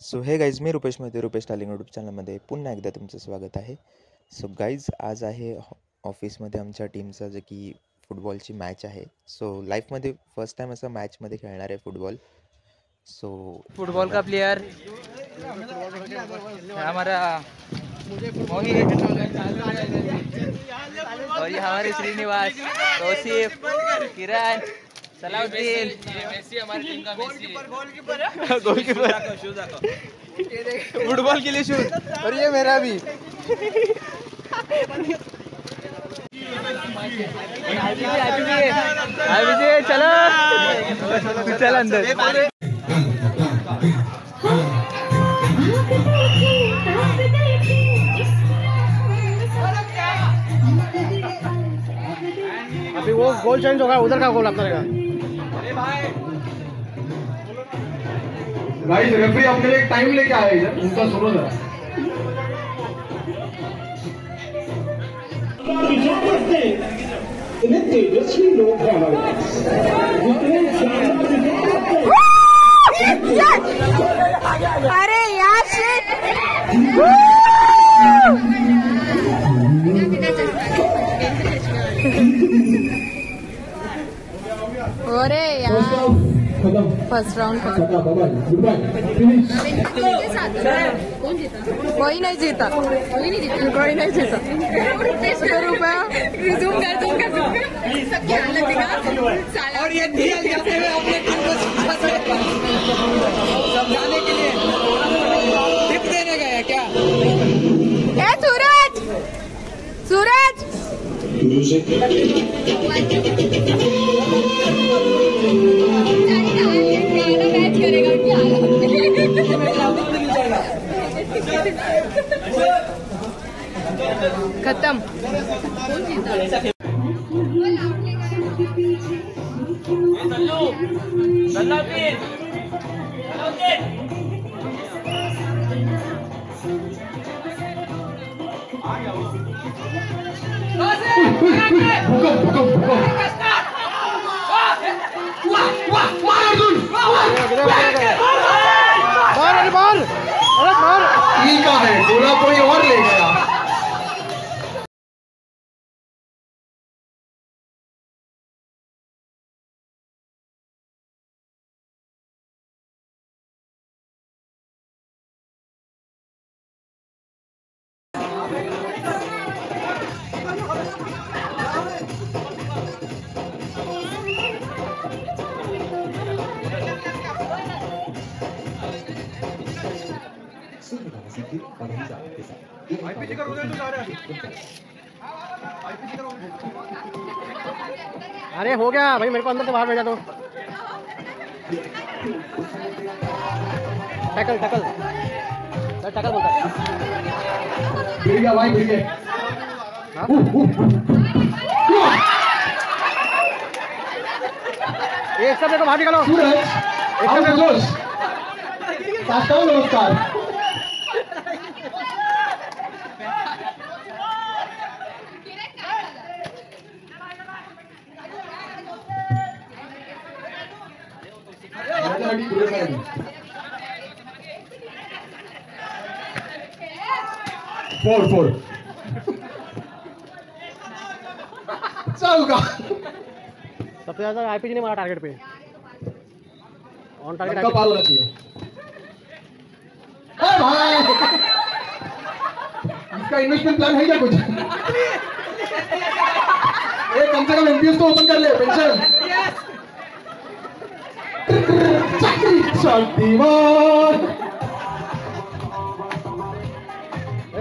सो हे guys, मी रुपेश मध्ये Rupesh टालिंग YouTube चॅनलमध्ये पुन्हा एकदा तुमचं स्वागत आहे. सो गाईज, आज आहे ऑफिसमध्ये आमच्या टीमचा जे की फुटबॉलची मॅच आहे. सो लाईफमध्ये फर्स्ट टाईम असं मॅचमध्ये खेळणार आहे फुटबॉल. सो फुटबॉल का प्लेयर हमारा मोहित और ये हमारे श्रीनिवास, तौसीफ, किरण, सलाउद्दीन. मेसी हमारी टीम का गोलकीपर फुटबॉल के लिए शूज. और ये मेरा भी. चलो चल अंदर. अभी वो गोल चेंज होगा, उधर का गोल आपका रहेगा. भाई रेफरी अपने लिए टाइम लेके आए इधर, उनका सुनो जरा. तेजस्वी लोग हैं हमारे अरे यार शिट. अरे यार फर्स्ट राउंड कोई नहीं जीता. रुपया और ये ढील जाते हुए अपने टीम को समझाने के लिए टिप देने गया क्या? ए सूरज सूरज खत्म. ठीक है, गोला कोई और ले गया. अरे हो गया भाई, मेरे को अंदर से बाहर भेजा दो. टैकल टैकल सर, टैकल बोलता है. गिर गया भाई, गिर गया. एक सब को बाहर निकालो. सूरज, आओ जोश. साष्टांग नमस्कार. फोर फोर चल का. सबसे ज्यादा आईपीजी ने मारा टारगेट पे. ऑन टारगेट का पार होना चाहिए. अरे भाई, इसका इन्वेस्टमेंट प्लान है क्या कुछ? एक कम से कम एमपीएस तो ओपन कर ले. पेंशन शक्तिमान.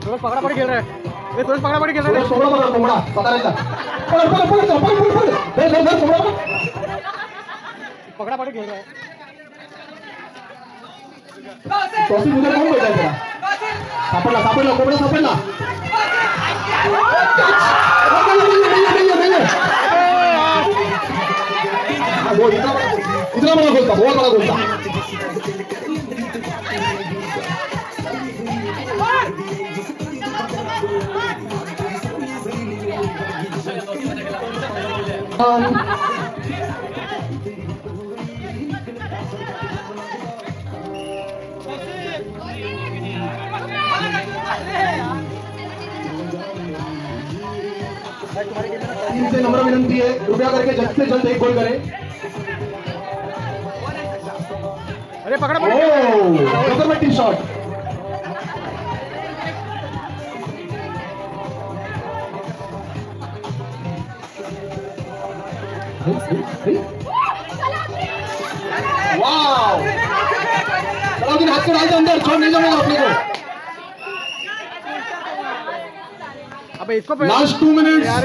सूरज पकड़ा पड़ी खेल रहा है. ये सूरज पकड़ा पड़ी खेल रहा है. सोमड़ा पकड़, सोमड़ा पता रहता. पकड़ पकड़ पकड़ पकड़ पकड़ पकड़ सोमड़ा पकड़ा पड़ी खेल रहा है. तौसीफ उधर कौन बैठा है तेरा? सापडला सापडला कोबडा सापडला. वो इतना बड़ा गोल था, बहुत बड़ा गोल था. टीम से नम्र विनंती है, कृपया करके जल्द से जल्द एक गोल करें। अरे पकड़ा गजब शॉट। वाव, सलाउद्दीन हाथ को डालते अंदर, छोड़ नहीं जाएगा अपने को। अबे इसको लास्ट 2 मिनट्स। यार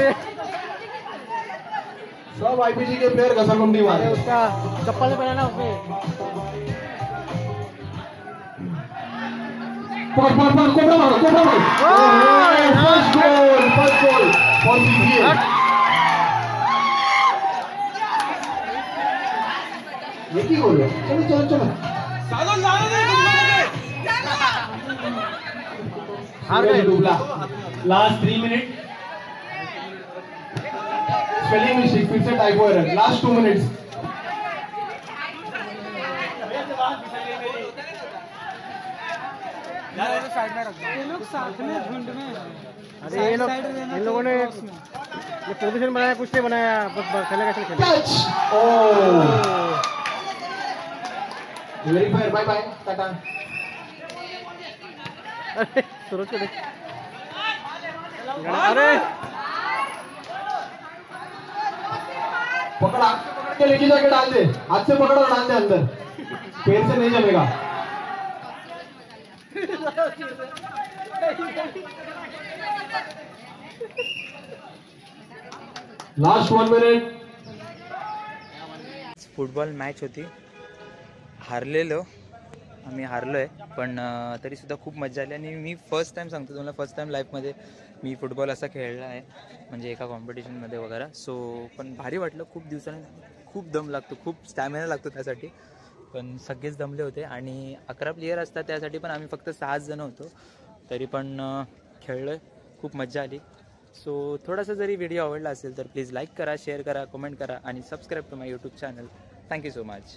सब आईपीजी के प्लेयर घसरगुंडी मारे। उसका चप्पल पहना ना उसने। पकड़ कोबरा मारो। First goal for CGA. ये की गोल है? चलो हार गए। Last 3 minute. स्पेलिंग मिस्टेक, फिर से टाइपो एरर। Last 2 minutes. अरे ये लोग, इन लोगों ने ये पोजीशन बनाया, कुछ नहीं बनाया, बस खेलेगा चल खेले। Touch. Oh, very fire. Bye bye, tata. अरे सूरज को देख। अरे पकड़ा के लेके जाके डाल दे, हाथ से पकड़ और डाल दे अंदर, पैर से नहीं जमेगा। Last 1 minute. फुटबॉल मॅच होती, हारलेलो आम्ही हारलो आहे, पण तरीसुद्धा खूप मजा आली. आणि मी फर्स्ट टाईम सांगतो तुम्हाला, फर्स्ट टाईम लाईफमध्ये मी फुटबॉल असा खेळला आहे, म्हणजे एका कॉम्पिटिशनमध्ये वगैरे. सो पण भारी वाटलं. खूप दिवसांनी खूप दम लागतो, खूप स्टॅमिना लागतो त्यासाठी, पण सगळेच दमले होते. आणि 11 प्लेयर असतात, त्यासाठी पण आम्ही फक्त 6 जण होतो, तरी पण खेळलो आहे, खूप मजा आली. सो थोडासा जरी व्हिडिओ आवडला असेल तर प्लीज लाईक करा, शेअर करा, कमेंट करा आणि subscribe to my YouTube channel. Thank you so much.